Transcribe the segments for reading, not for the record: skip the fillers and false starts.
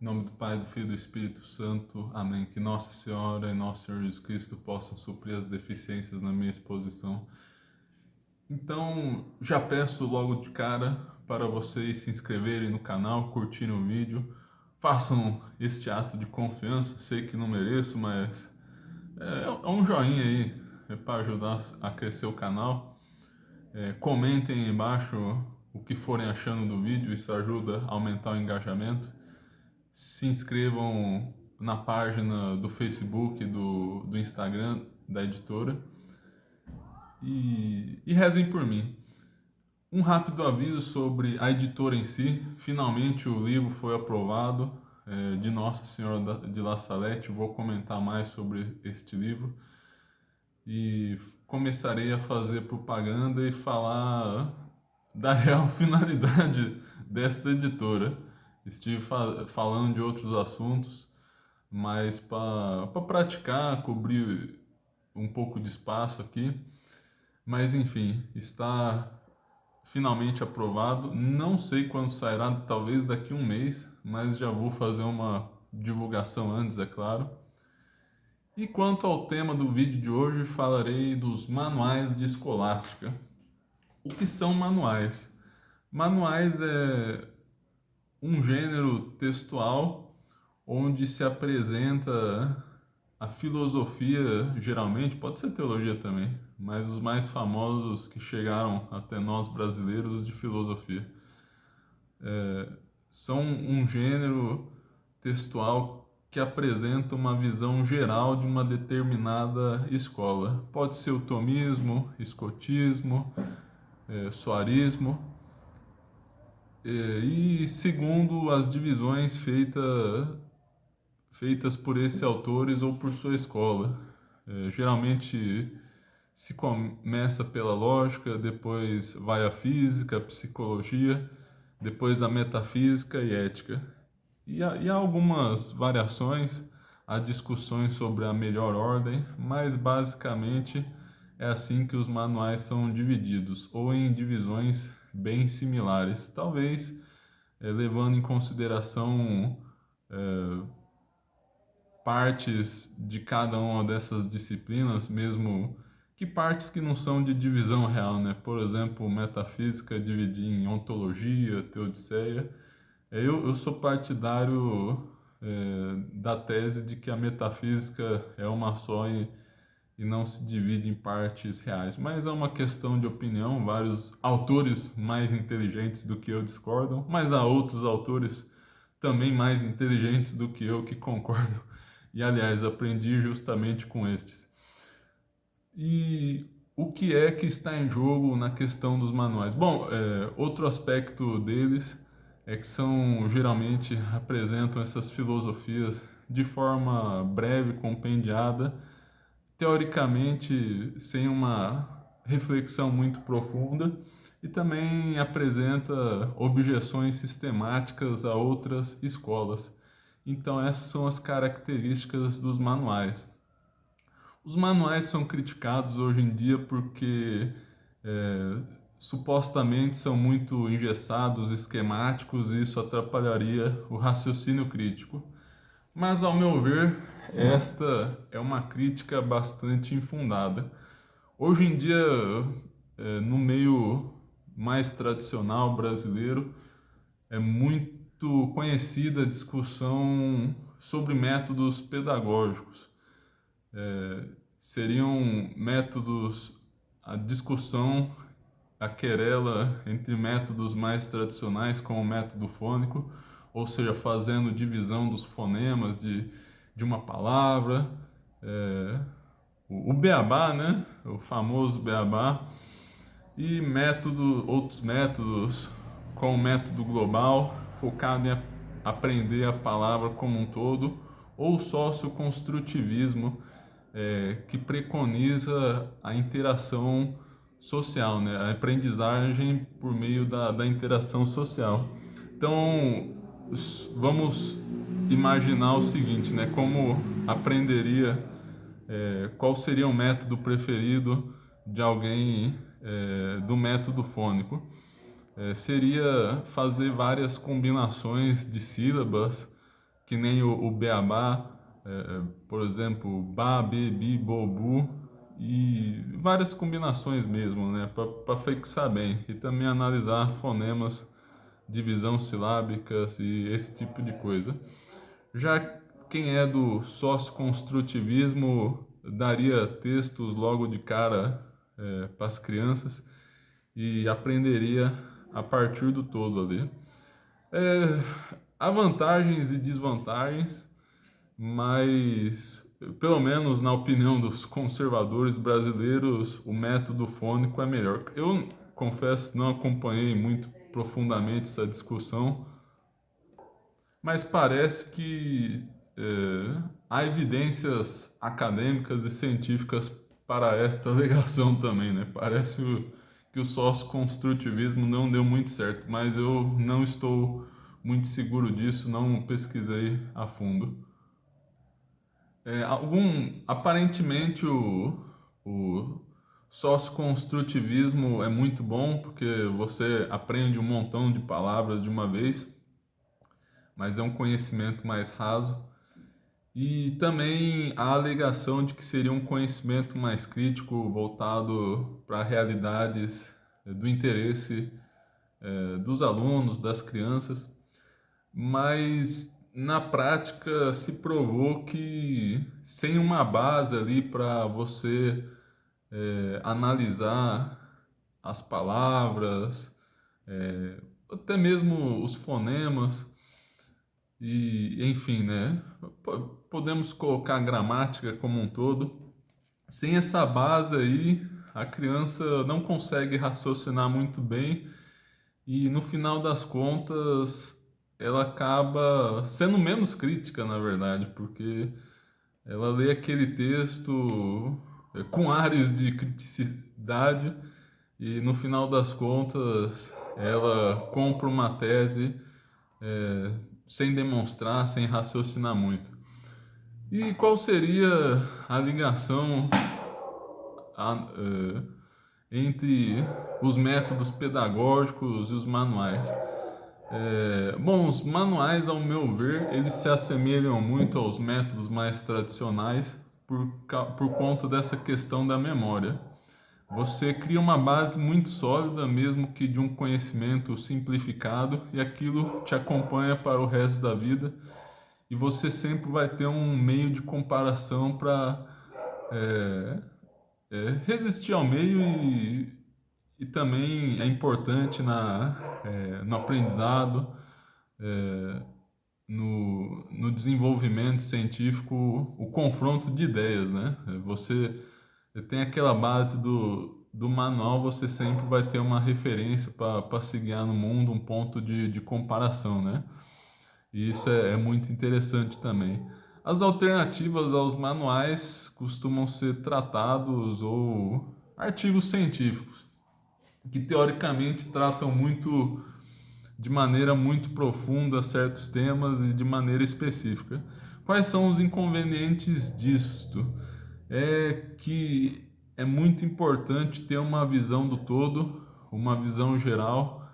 Em nome do Pai, do Filho e do Espírito Santo. Amém. Que Nossa Senhora e Nosso Senhor Jesus Cristo possam suprir as deficiências na minha exposição. Então, já peço logo de cara para vocês se inscreverem no canal, curtirem o vídeo. Façam este ato de confiança. Sei que não mereço, mas é um joinha aí para ajudar a crescer o canal. Comentem aí embaixo o que forem achando do vídeo, isso ajuda a aumentar o engajamento. Se inscrevam na página do Facebook, do Instagram da editora e rezem por mim. Um rápido aviso sobre a editora em si. Finalmente o livro foi aprovado, de Nossa Senhora de La Salette. Vou comentar mais sobre este livro e começarei a fazer propaganda e falar da real finalidade desta editora. Estive falando de outros assuntos, mas para praticar, cobrir um pouco de espaço aqui. Mas enfim, está finalmente aprovado. Não sei quando sairá, talvez daqui a um mês, mas já vou fazer uma divulgação antes, é claro. E quanto ao tema do vídeo de hoje, falarei dos manuais de escolástica. O que são manuais? Manuais é um gênero textual onde se apresenta a filosofia, geralmente, pode ser teologia também, mas os mais famosos que chegaram até nós brasileiros de filosofia. São um gênero textual que apresenta uma visão geral de uma determinada escola. Pode ser o tomismo, escotismo, soarismo, e segundo as divisões feitas por esses autores ou por sua escola. Geralmente se começa pela lógica, depois vai a física, a psicologia, depois a metafísica e ética. E há algumas variações, há discussões sobre a melhor ordem, mas basicamente é assim que os manuais são divididos, ou em divisões bem similares, talvez levando em consideração partes de cada uma dessas disciplinas, mesmo que partes que não são de divisão real, né? Por exemplo, metafísica dividir em ontologia, teodiceia. Eu sou partidário da tese de que a metafísica é uma só e não se divide em partes reais, mas é uma questão de opinião. Vários autores mais inteligentes do que eu discordam, mas há outros autores também mais inteligentes do que eu que concordam. E aliás, aprendi justamente com estes. E o que é que está em jogo na questão dos manuais? Bom, outro aspecto deles é que geralmente apresentam essas filosofias de forma breve, compendiada, teoricamente sem uma reflexão muito profunda, e também apresenta objeções sistemáticas a outras escolas. Então essas são as características dos manuais. Os manuais são criticados hoje em dia porque supostamente são muito engessados, esquemáticos, e isso atrapalharia o raciocínio crítico. Mas, ao meu ver, esta é uma crítica bastante infundada. Hoje em dia, no meio mais tradicional brasileiro, é muito conhecida a discussão sobre métodos pedagógicos. Seriam métodos, a discussão, a querela entre métodos mais tradicionais, como o método fônico, ou seja, fazendo divisão dos fonemas de uma palavra, o beabá, né? O famoso beabá, e outros métodos, como o método global, focado em aprender a palavra como um todo, ou o socioconstrutivismo, que preconiza a interação social, né? A aprendizagem por meio da interação social. Então, vamos imaginar o seguinte, né? Como aprenderia, qual seria o método preferido de alguém do método fônico? Seria fazer várias combinações de sílabas, que nem o beabá, por exemplo, ba, be, bi, bo, bu, e várias combinações mesmo, né, para fixar bem. E também analisar fonemas, divisão silábicas e esse tipo de coisa. Já quem é do socioconstrutivismo daria textos logo de cara para as crianças e aprenderia a partir do todo ali. É, há vantagens e desvantagens, mas pelo menos na opinião dos conservadores brasileiros, o método fônico é melhor. Eu confesso, não acompanhei muito profundamente essa discussão, mas parece que há evidências acadêmicas e científicas para esta alegação também, né? Parece que o sócio-construtivismo não deu muito certo, mas eu não estou muito seguro disso, não pesquisei a fundo. Aparentemente o sócio-construtivismo é muito bom porque você aprende um montão de palavras de uma vez, mas é um conhecimento mais raso. E também a alegação de que seria um conhecimento mais crítico, voltado para realidades do interesse dos alunos, das crianças, mas na prática se provou que sem uma base ali para você analisar as palavras, até mesmo os fonemas, e enfim, né? Podemos colocar a gramática como um todo. Sem essa base aí, a criança não consegue raciocinar muito bem e no final das contas ela acaba sendo menos crítica, na verdade, porque ela lê aquele texto com ares de criticidade e no final das contas ela compra uma tese é, sem demonstrar, sem raciocinar muito. E qual seria a ligação a, entre os métodos pedagógicos e os manuais? Bom, os manuais, ao meu ver, eles se assemelham muito aos métodos mais tradicionais por conta dessa questão da memória. Você cria uma base muito sólida, mesmo que de um conhecimento simplificado, e aquilo te acompanha para o resto da vida. E você sempre vai ter um meio de comparação para resistir ao meio e também é importante no aprendizado, no desenvolvimento científico, o confronto de ideias, né? Você tem aquela base do manual, você sempre vai ter uma referência para se guiar no mundo, um ponto de comparação, né? E isso é muito interessante também. As alternativas aos manuais costumam ser tratados ou artigos científicos, que teoricamente tratam de maneira muito profunda certos temas e de maneira específica. Quais são os inconvenientes disto? É que é muito importante ter uma visão do todo, uma visão geral,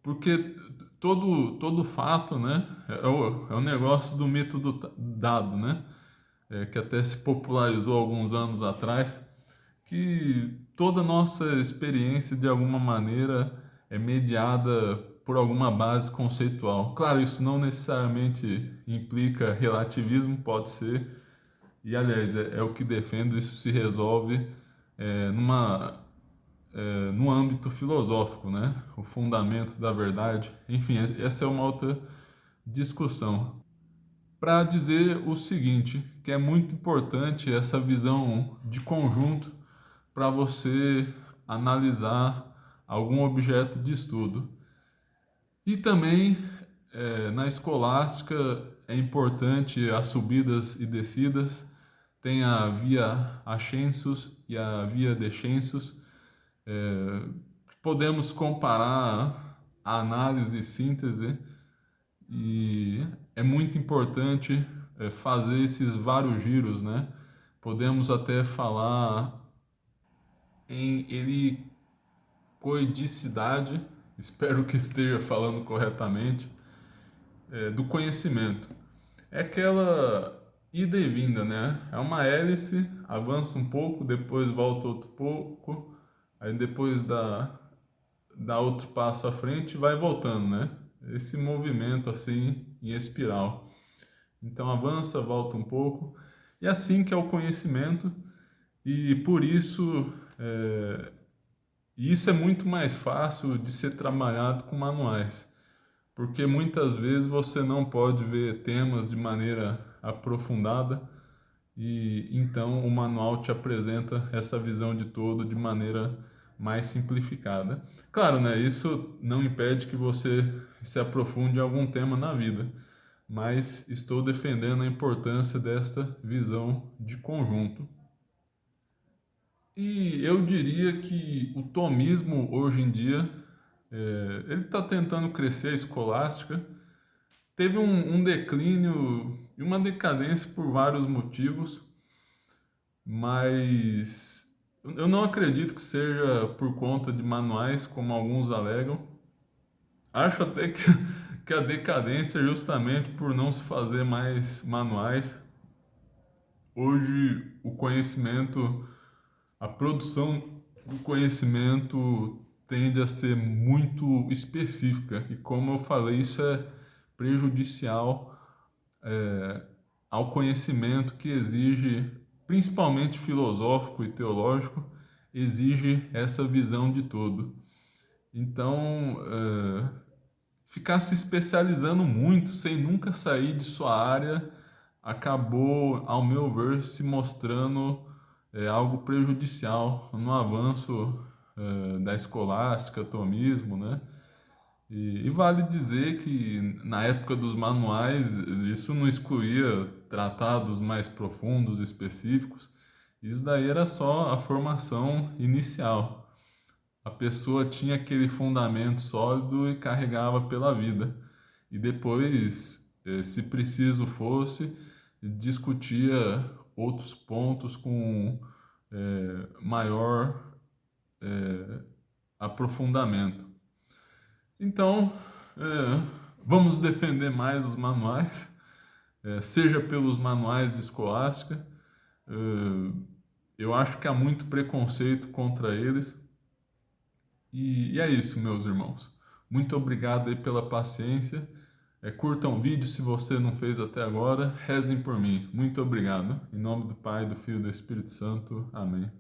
porque todo fato, né, é o negócio do mito do dado, né, que até se popularizou alguns anos atrás, que toda nossa experiência de alguma maneira é mediada por alguma base conceitual. Claro, isso não necessariamente implica relativismo, pode ser, e aliás, é o que defendo, isso se resolve é, numa no âmbito filosófico, né? O fundamento da verdade. Enfim, essa é uma outra discussão. Para dizer o seguinte, que é muito importante essa visão de conjunto para você analisar algum objeto de estudo. E também na escolástica é importante as subidas e descidas. Tem a via ascensus e a via descensus. É, podemos comparar a análise e síntese e é muito importante fazer esses vários giros, né? Podemos até falar em helicoidicidade, espero que esteja falando corretamente, do conhecimento. É aquela ida e vinda, né? É uma hélice, avança um pouco, depois volta outro pouco, aí depois dá outro passo à frente e vai voltando, né? Esse movimento assim em espiral. Então avança, volta um pouco, e assim que é o conhecimento, e por isso isso é muito mais fácil de ser trabalhado com manuais, porque muitas vezes você não pode ver temas de maneira aprofundada e então o manual te apresenta essa visão de todo de maneira mais simplificada. Claro, né? Isso não impede que você se aprofunde em algum tema na vida, mas estou defendendo a importância desta visão de conjunto. E eu diria que o tomismo hoje em dia ele está tentando crescer a escolástica. Teve um declínio e uma decadência por vários motivos, mas eu não acredito que seja por conta de manuais, como alguns alegam. Acho até que a decadência é justamente por não se fazer mais manuais. Hoje, o conhecimento, a produção do conhecimento tende a ser muito específica, e como eu falei, isso é prejudicial ao conhecimento que exige, principalmente filosófico e teológico, exige essa visão de todo. Então, ficar se especializando muito sem nunca sair de sua área acabou, ao meu ver, se mostrando algo prejudicial no avanço da escolástica, tomismo, né? E vale dizer que na época dos manuais isso não excluía tratados mais profundos, específicos. Isso daí era só a formação inicial. A pessoa tinha aquele fundamento sólido e carregava pela vida. E depois, se preciso fosse, discutia outros pontos com maior aprofundamento. Então, vamos defender mais os manuais, seja pelos manuais de escolástica. Eu acho que há muito preconceito contra eles. E é isso, meus irmãos. Muito obrigado aí pela paciência. Curtam o vídeo se você não fez até agora. Rezem por mim. Muito obrigado. Em nome do Pai, do Filho e do Espírito Santo. Amém.